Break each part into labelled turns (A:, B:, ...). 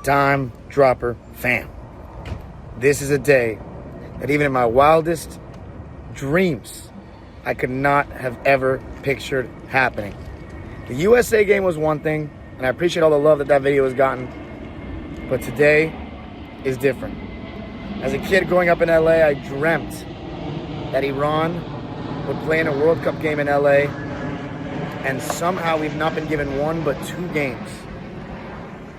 A: Dime Dropper fam. This is a day that even in my wildest dreams, I could not have ever pictured happening. The USA game was one thing, and I appreciate all the love that video has gotten, but today is different. As a kid growing up in LA, I dreamt that Iran would play in a World Cup game in LA, and somehow we've not been given one but two games.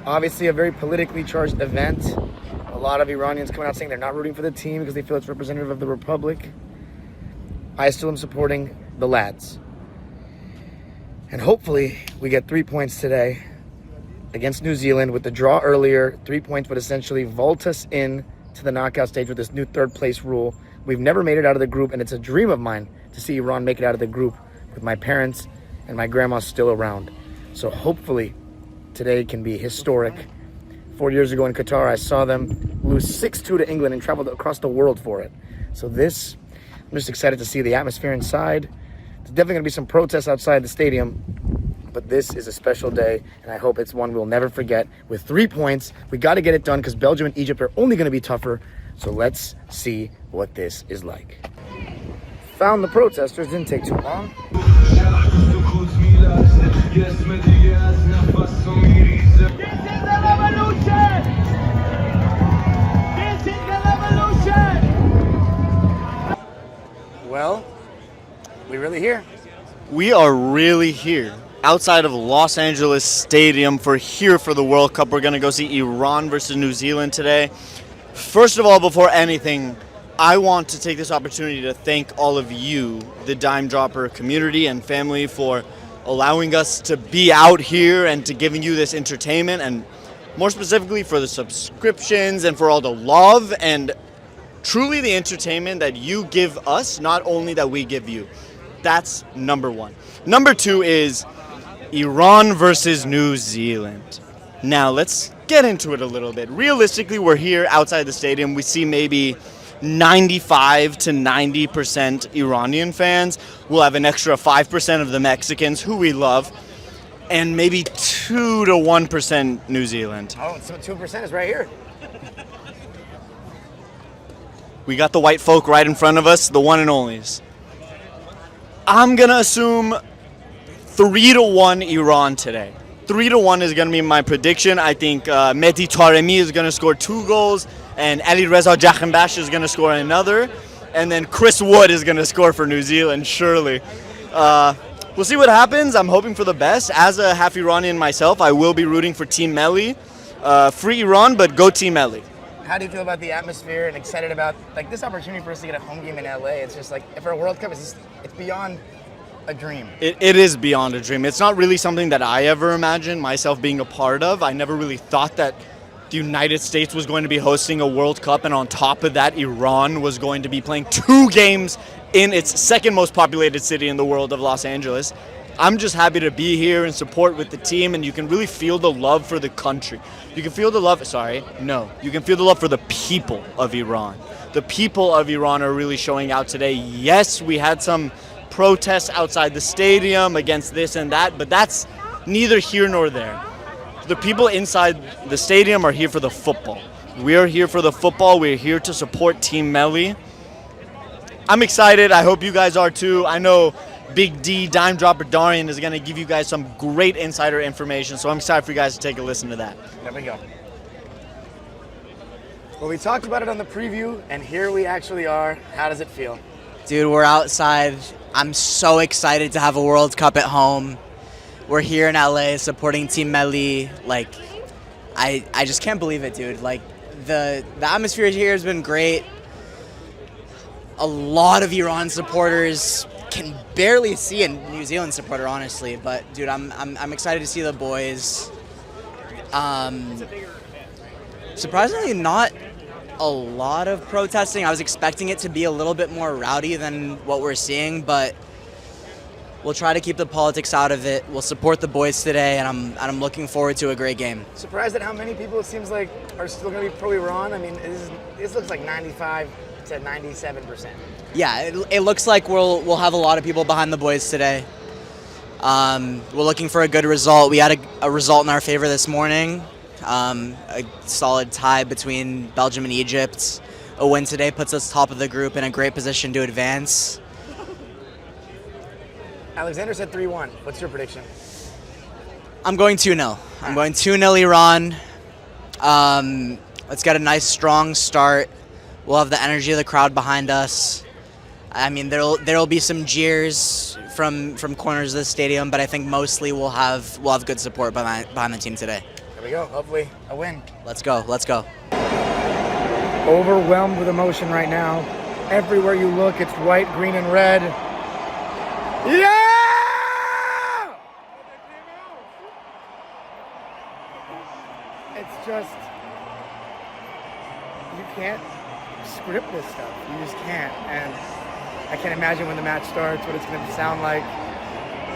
A: Obviously a very politically charged event. A lot of Iranians coming out saying they're not rooting for the team because they feel it's representative of the Republic. I still am supporting the lads. And hopefully we get 3 points today against New Zealand with the draw earlier. 3 points would essentially vault us in to the knockout stage with this new third place rule. We've never made it out of the group, and it's a dream of mine to see Iran make it out of the group with my parents and my grandma still around. So hopefully today can be historic. 4 years ago in Qatar, I saw them lose 6-2 to England and traveled across the world for it. So this, I'm just excited to see the atmosphere inside. There's definitely gonna be some protests outside the stadium, but this is a special day, and I hope it's one we'll never forget. With 3 points, we gotta get it done because Belgium and Egypt are only gonna be tougher. So let's see what this is like. Found the protesters, didn't take too long. Well, we really here.
B: We are really here. Outside of Los Angeles Stadium for the World Cup. We're going to go see Iran versus New Zealand today. First of all, before anything, I want to take this opportunity to thank all of you, the Dime Dropper community and family, for allowing us to be out here and to giving you this entertainment, and more specifically for the subscriptions and for all the love and truly the entertainment that you give us, not only that we give you. That's number one. Number two is Iran versus New Zealand. Now let's get into it a little bit. Realistically, we're here outside the stadium. We see maybe 95 to 90% Iranian fans. We'll have an extra 5% of the Mexicans, who we love, and maybe 2 to 1% New Zealand.
A: Oh, so 2% is right here.
B: We got the white folk right in front of us, the one and onlys. I'm going to assume 3 to 1 Iran today. 3 to 1 is going to be my prediction. I think Mehdi Taremi is going to score 2 goals, and Ali Reza Jakhanbash is going to score another, and then Chris Wood is going to score for New Zealand, surely. We'll see what happens. I'm hoping for the best. As a half Iranian myself, I will be rooting for Team Melli. Free Iran, but go Team Melli.
A: How do you feel about the atmosphere and excited about like this opportunity for us to get a home game in LA? It's just like, for a World Cup, it's beyond a dream.
B: It is beyond a dream. It's not really something that I ever imagined myself being a part of. I never really thought that the United States was going to be hosting a World Cup, and on top of that, Iran was going to be playing 2 games in its second most populated city in the world of Los Angeles. I'm just happy to be here and support with the team, and you can really feel the love for the country. You can feel the love, you can feel the love for the people of Iran. The people of Iran are really showing out today. Yes, we had some protests outside the stadium against this and that, but that's neither here nor there. The people inside the stadium are here for the football. We are here for the football. We're here to support Team Melli. I'm excited. I hope you guys are too. I know Big D, Dime Dropper Darian, is going to give you guys some great insider information, so I'm excited for you guys to take a listen to that.
A: There we go. Well, we talked about it on the preview, and here we actually are. How does it feel?
C: Dude, we're outside. I'm so excited to have a World Cup at home. We're here in LA supporting Team Melli. Like, I just can't believe it, dude. Like, the atmosphere here has been great. A lot of Iran supporters. Can barely see a New Zealand supporter, honestly. But, dude, I'm excited to see the boys. Surprisingly, not a lot of protesting. I was expecting it to be a little bit more rowdy than what we're seeing, but we'll try to keep the politics out of it. We'll support the boys today, and I'm looking forward to a great game.
A: Surprised at how many people it seems like are still going to be pro-Iran. I mean, this looks like 95 to 97%.
C: Yeah, it looks like we'll have a lot of people behind the boys today. We're looking for a good result. We had a result in our favor this morning. A solid tie between Belgium and Egypt. A win today puts us top of the group in a great position to advance.
A: Alexander said 3-1. What's your prediction?
C: I'm going 2-0. I'm going 2-0 Iran. Let's get a nice strong start. We'll have the energy of the crowd behind us. I mean, there'll be some jeers from corners of the stadium, but I think mostly we'll have good support behind the team today.
A: There we go. Hopefully a win.
C: Let's go. Let's go.
A: Overwhelmed with emotion right now. Everywhere you look, it's white, green, and red. Yeah! It's just, you can't script this stuff. You just can't. And I can't imagine when the match starts what it's going to sound like.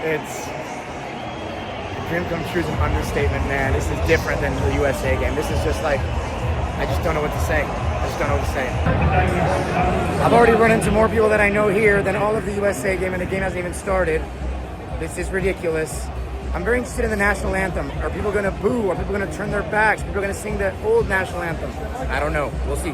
A: It's a dream come true is an understatement, man. This is different than the USA game. This is just like, I just don't know what to say. I just don't know what to say. I've already run into more people that I know here than all of the USA game, and the game hasn't even started. This is ridiculous. I'm very interested in the national anthem. Are people going to boo? Are people going to turn their backs? Are people going to sing the old national anthem? I don't know. We'll see.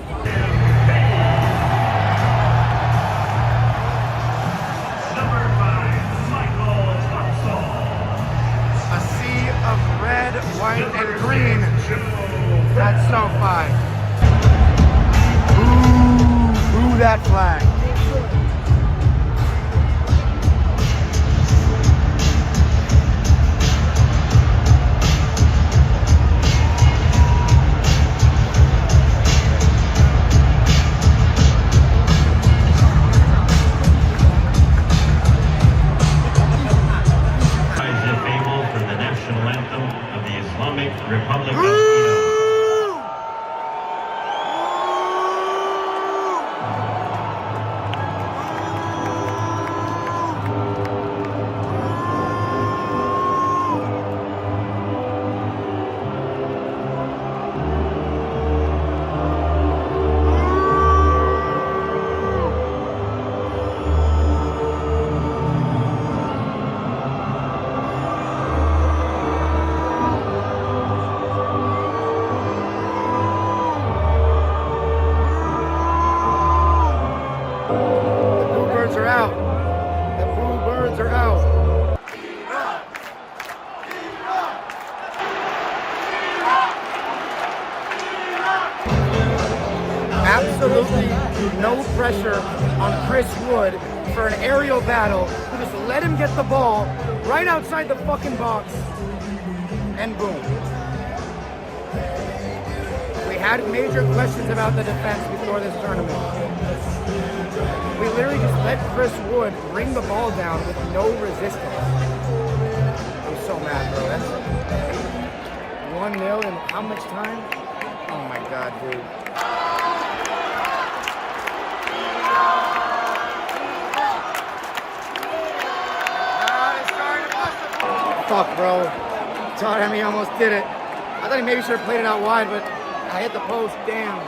A: A sea of red, white, and green. That's SoFi. Boo that flag.
D: Republic of Iran.
A: Absolutely no pressure on Chris Wood for an aerial battle. We just let him get the ball right outside the fucking box, and boom. We had major questions about the defense before this tournament. We literally just let Chris Wood bring the ball down with no resistance. I'm so mad, bro. That's 1-0 in how much time? Oh my God, dude. Fuck, bro. Sorry, he almost did it. I thought he maybe should have played it out wide, but I hit the post. Damn.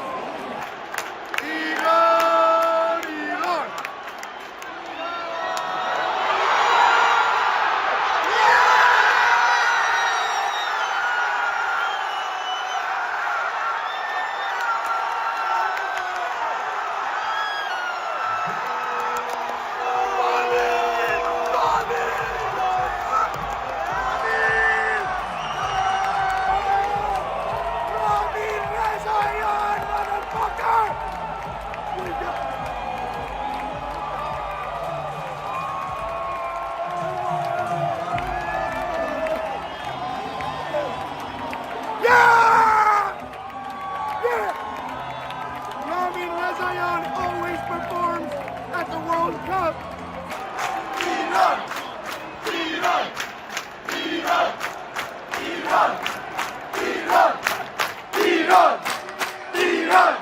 A: Always performs at the World Cup. Iran! Iran! Iran! Iran! Iran! Iran! Iran!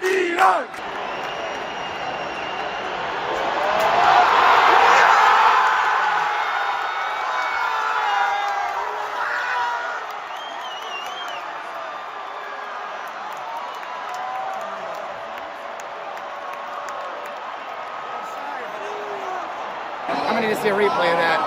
A: Iran! I'm gonna need to see a replay of that.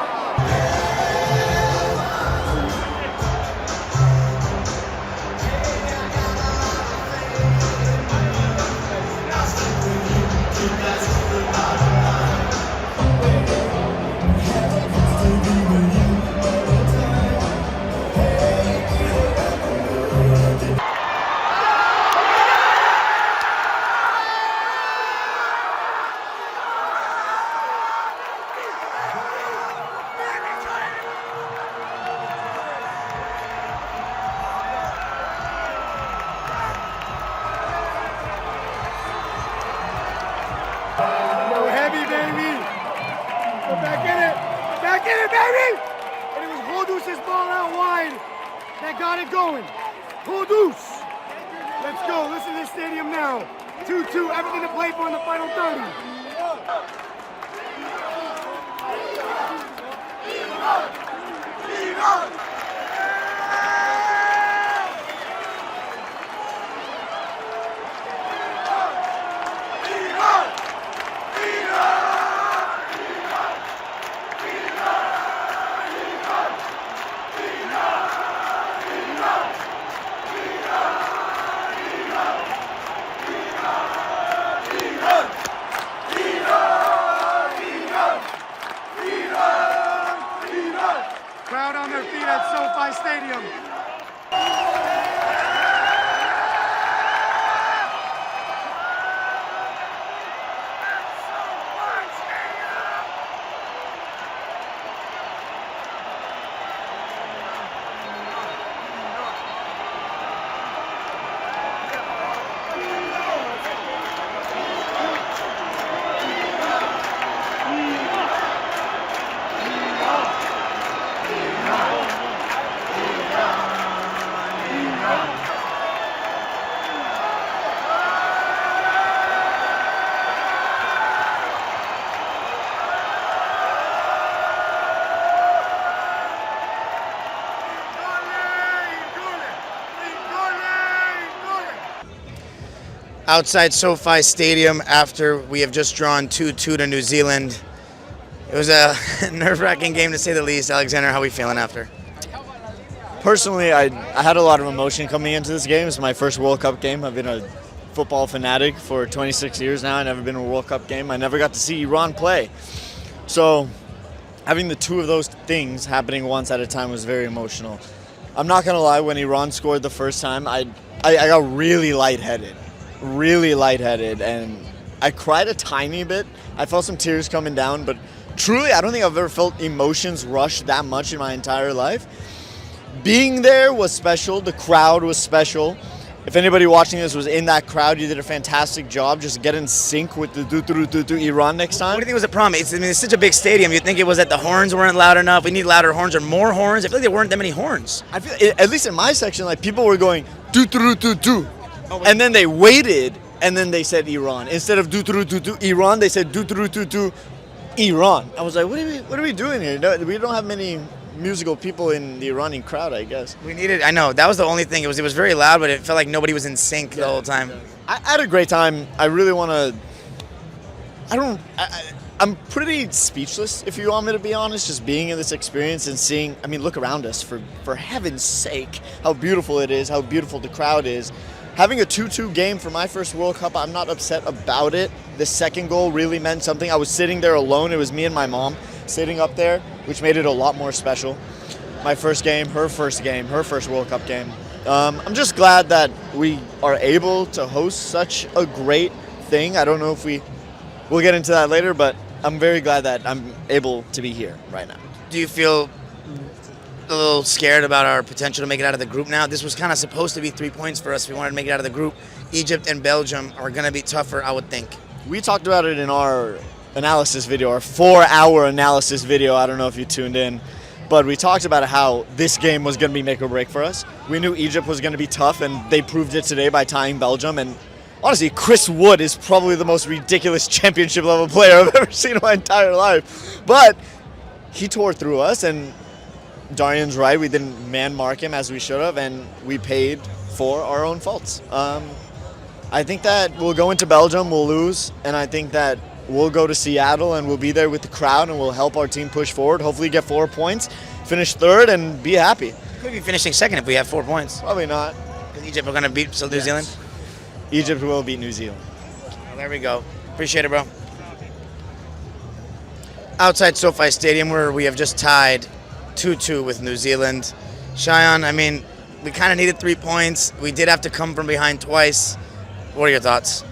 A: baby! And it was Hodus's ball out wide that got it going. Hodus! Let's go. Listen to this stadium now. 2-2, everything to play for in the final 30. Crowd on their feet at SoFi Stadium. Outside SoFi Stadium after we have just drawn 2-2 to New Zealand. It was a nerve-wracking game to say the least. Alexander, how are we feeling after?
B: Personally, I had a lot of emotion coming into this game. It's my first World Cup game. I've been a football fanatic for 26 years now. I've never been to a World Cup game. I never got to see Iran play. So having the two of those things happening once at a time was very emotional. I'm not going to lie, when Iran scored the first time, I got really lightheaded, and I cried a tiny bit. I felt some tears coming down, but truly, I don't think I've ever felt emotions rush that much in my entire life. Being there was special. The crowd was special. If anybody watching this was in that crowd, you did a fantastic job. Just get in sync with the Iran next time.
A: What do you think was the problem? It's such a big stadium. You'd think it was that the horns weren't loud enough. We need louder horns or more horns. I feel like there weren't that many horns.
B: I feel, at least in my section, like people were going do. And then they waited, and then they said Iran. Instead of do Iran, they said do Iran. I was like, what are we doing here? No, we don't have many musical people in the Iranian crowd, I guess.
A: I know, that was the only thing. It was very loud, but it felt like nobody was in sync the whole time.
B: I had a great time. I really want to... I'm pretty speechless, if you want me to be honest, just being in this experience and seeing, I mean, look around us, for heaven's sake, how beautiful it is, how beautiful the crowd is. Having a 2-2 game for my first World Cup, I'm not upset about it. The second goal really meant something. I was sitting there alone. It was me and my mom sitting up there, which made it a lot more special. My first game, her first World Cup game. I'm just glad that we are able to host such a great thing. I don't know if we'll get into that later, but I'm very glad that I'm able to be here right now.
A: Do you feel a little scared about our potential to make it out of the group now? This was kind of supposed to be 3 points for us if we wanted to make it out of the group. Egypt and Belgium are going to be tougher, I would think.
B: We talked about it in our analysis video, our 4-hour analysis video. I don't know if you tuned in, but we talked about how this game was going to be make or break for us. We knew Egypt was going to be tough, and they proved it today by tying Belgium. And honestly, Chris Wood is probably the most ridiculous championship level player I've ever seen in my entire life. But he tore through us, and Darian's right. We didn't man mark him as we should have, and we paid for our own faults. I think that we'll go into Belgium, we'll lose, and I think that we'll go to Seattle and we'll be there with the crowd and we'll help our team push forward. Hopefully get 4 points, finish third, and be happy.
A: Could be finishing second if we have 4 points.
B: Probably not.
A: Because Egypt are going to beat New Zealand?
B: Egypt will beat New Zealand.
A: Well, there we go. Appreciate it, bro. Outside SoFi Stadium, where we have just tied 2-2 with New Zealand. Cheyenne, I mean, we kind of needed 3 points. We did have to come from behind twice. What are your thoughts?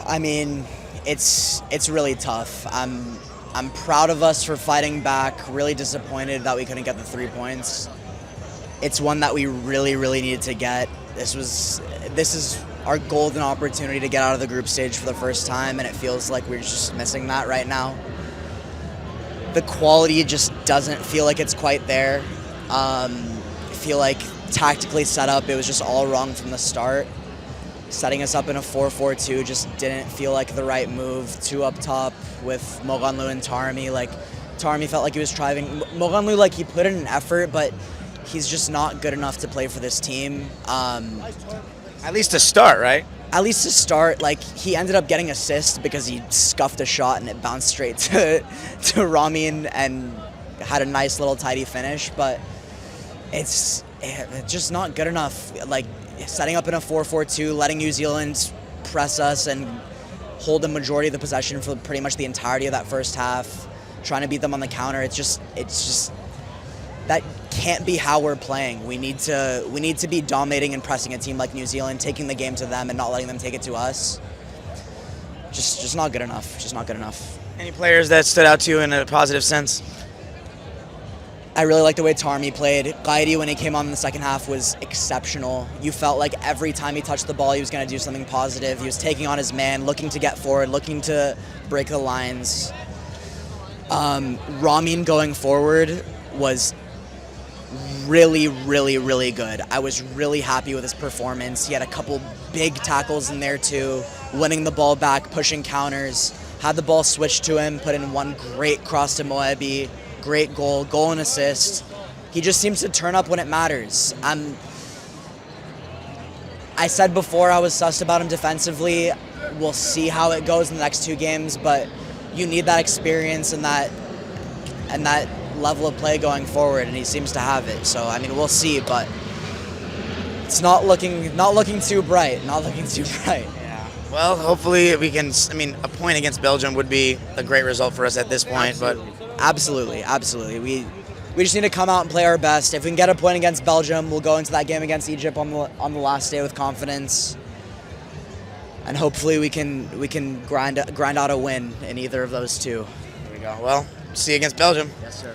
C: I mean, it's really tough. I'm proud of us for fighting back. Really disappointed that we couldn't get the 3 points. It's one that we really needed to get. This is our golden opportunity to get out of the group stage for the first time, and it feels like we're just missing that right now. the quality just doesn't feel like it's quite there. I feel like tactically set up, it was just all wrong from the start. Setting us up in a 4-4-2 just didn't feel like the right move. Two up top with Moghanlou and Taremi. Like, Taremi felt like he was trying. Moghanlou, like, he put in an effort, but he's just not good enough to play for this team.
A: At least to start, right?
C: At least to start, like, he ended up getting assist because he scuffed a shot and it bounced straight to Ramin and had a nice little tidy finish, but it's just not good enough. Like, setting up in a 4-4-2, letting New Zealand press us and hold the majority of the possession for pretty much the entirety of that first half, trying to beat them on the counter. It's just that can't be how we're playing. We need to be dominating and pressing a team like New Zealand, taking the game to them and not letting them take it to us. Just not good enough. Just not good enough.
A: Any players that stood out to you in a positive sense?
C: I really liked the way Taremi played. Qaidi, when he came on in the second half, was exceptional. You felt like every time he touched the ball, he was going to do something positive. He was taking on his man, looking to get forward, looking to break the lines. Ramin going forward was really, really, really good. I was really happy with his performance. He had a couple big tackles in there too, winning the ball back, pushing counters, had the ball switched to him, put in one great cross to Moebi, great goal and assist. He just seems to turn up when it matters. I said before I was sussed about him defensively. We'll see how it goes in the next two games, but you need that experience and that level of play going forward, and he seems to have it. So I mean, we'll see, but it's not looking too bright. Not looking too bright.
A: Yeah. Well, hopefully we can. I mean, a point against Belgium would be a great result for us at this point.
C: Absolutely. We just need to come out and play our best. If we can get a point against Belgium, we'll go into that game against Egypt on the last day with confidence, and hopefully we can grind out a win in either of those two.
A: There we go. Well, see you against Belgium.
C: Yes, sir.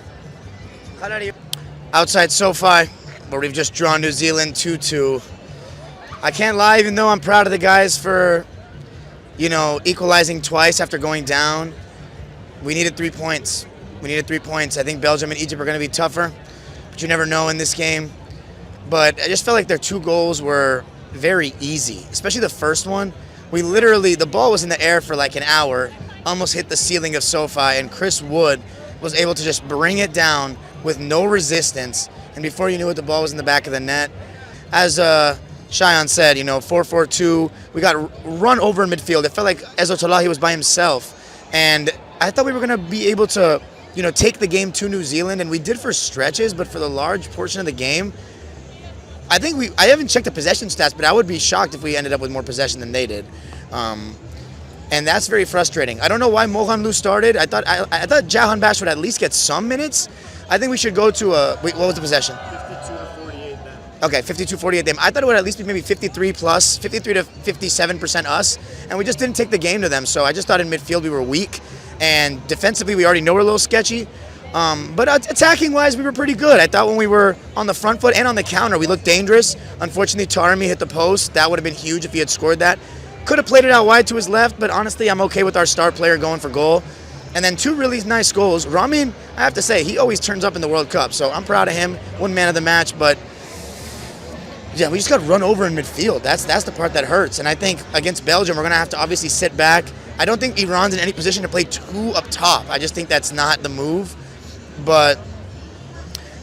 A: Outside SoFi, where we've just drawn New Zealand 2-2. I can't lie, even though I'm proud of the guys for, equalizing twice after going down. We needed 3 points. I think Belgium and Egypt are going to be tougher, but you never know in this game. But I just felt like their two goals were very easy, especially the first one. The ball was in the air for like an hour, almost hit the ceiling of SoFi, and Chris Wood was able to just bring it down with no resistance, and before you knew it, the ball was in the back of the net. As Shayan said, 4-4-2, we got run over in midfield. It felt like Ezzotolahi was by himself, and I thought we were going to be able to, take the game to New Zealand, and we did for stretches, but for the large portion of the game, I haven't checked the possession stats, but I would be shocked if we ended up with more possession than they did. And that's very frustrating. I don't know why Moghanlou started. I thought Jahan Bash would at least get some minutes. I think we should go to what was the possession?
B: 52-48 then.
A: Okay, 52-48 them. I thought it would at least be maybe 53 to 57% us, and we just didn't take the game to them. So I just thought in midfield we were weak, and defensively we already know we're a little sketchy. But attacking-wise, we were pretty good. I thought when we were on the front foot and on the counter, we looked dangerous. Unfortunately, Taremi hit the post. That would have been huge if he had scored that. Could have played it out wide to his left, but honestly, I'm okay with our star player going for goal. And then two really nice goals. Ramin, I have to say, he always turns up in the World Cup, so I'm proud of him. One man of the match, but yeah, we just got run over in midfield. That's the part that hurts. And I think against Belgium, we're going to have to obviously sit back. I don't think Iran's in any position to play two up top. I just think that's not the move. But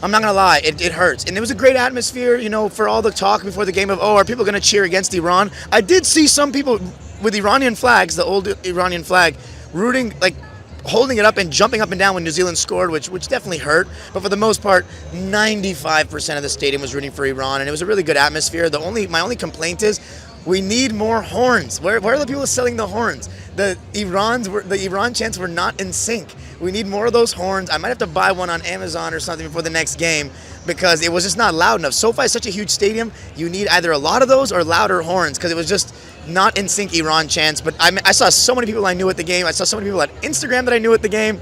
A: I'm not going to lie, it hurts. And it was a great atmosphere, for all the talk before the game of, are people going to cheer against Iran? I did see some people with Iranian flags, the old Iranian flag, rooting, like holding it up and jumping up and down when New Zealand scored, which definitely hurt. But for the most part, 95% of the stadium was rooting for Iran, and it was a really good atmosphere. My only complaint is we need more horns. Where are the people selling the horns? The Iran chants were not in sync. We need more of those horns. I might have to buy one on Amazon or something before the next game because it was just not loud enough. SoFi is such a huge stadium. You need either a lot of those or louder horns because it was just not in sync Iran chants. But I saw so many people I knew at the game. I saw so many people on Instagram that I knew at the game,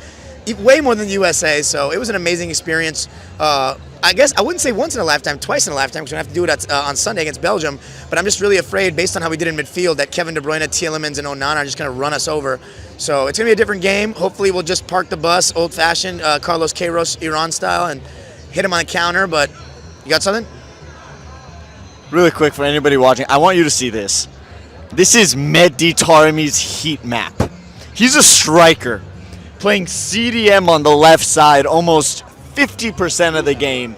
A: way more than the USA. So it was an amazing experience. I guess I wouldn't say once in a lifetime, twice in a lifetime, because we have to do it on Sunday against Belgium. But I'm just really afraid, based on how we did in midfield, that Kevin De Bruyne, Tielemans, and Onana are just going to run us over. So it's going to be a different game. Hopefully we'll just park the bus, old-fashioned, Carlos Queiroz, Iran style, and hit him on the counter. But you got something?
B: Really quick for anybody watching, I want you to see this. This is Mehdi Taremi's heat map. He's a striker, playing CDM on the left side almost 50% of the game.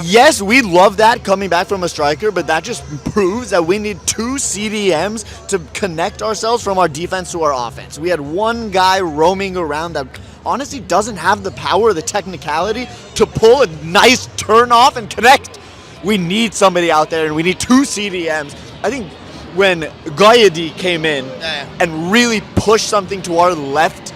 B: Yes, we love that coming back from a striker, but that just proves that we need 2 CDMs to connect ourselves from our defense to our offense. We had one guy roaming around that honestly doesn't have the power, the technicality to pull a nice turn off and connect. We need somebody out there, and we need 2 CDMs. I think when Gaidi came in and really pushed something to our left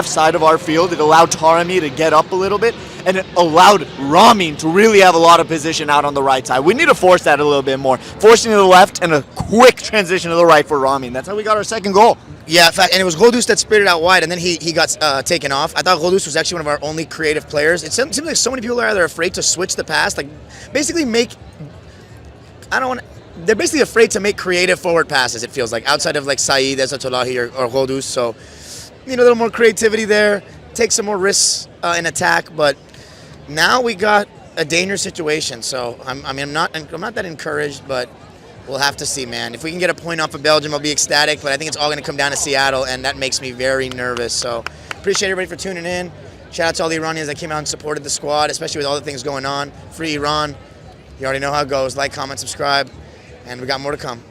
B: side of our field, it allowed Taremi to get up a little bit, and it allowed Ramin to really have a lot of position out on the right side. We need to force that a little bit more. Forcing to the left and a quick transition to the right for Ramin. That's how we got our second goal.
A: Yeah, in fact, and it was Godus that spirited out wide, and then he got taken off. I thought Godus was actually one of our only creative players. It seems like so many people are either afraid to switch the pass, like basically they're basically afraid to make creative forward passes, it feels like, outside of like Saeed, Ezatolahi, or Godus. So, a little more creativity there, take some more risks in attack, but now we got a dangerous situation. So I'm not that encouraged, but we'll have to see, man. If we can get a point off of Belgium, I'll be ecstatic, but I think it's all going to come down to Seattle, and that makes me very nervous. So appreciate everybody for tuning in. Shout out to all the Iranians that came out and supported the squad, especially with all the things going on. Free Iran. You already know how it goes. Like, comment, subscribe, and we got more to come.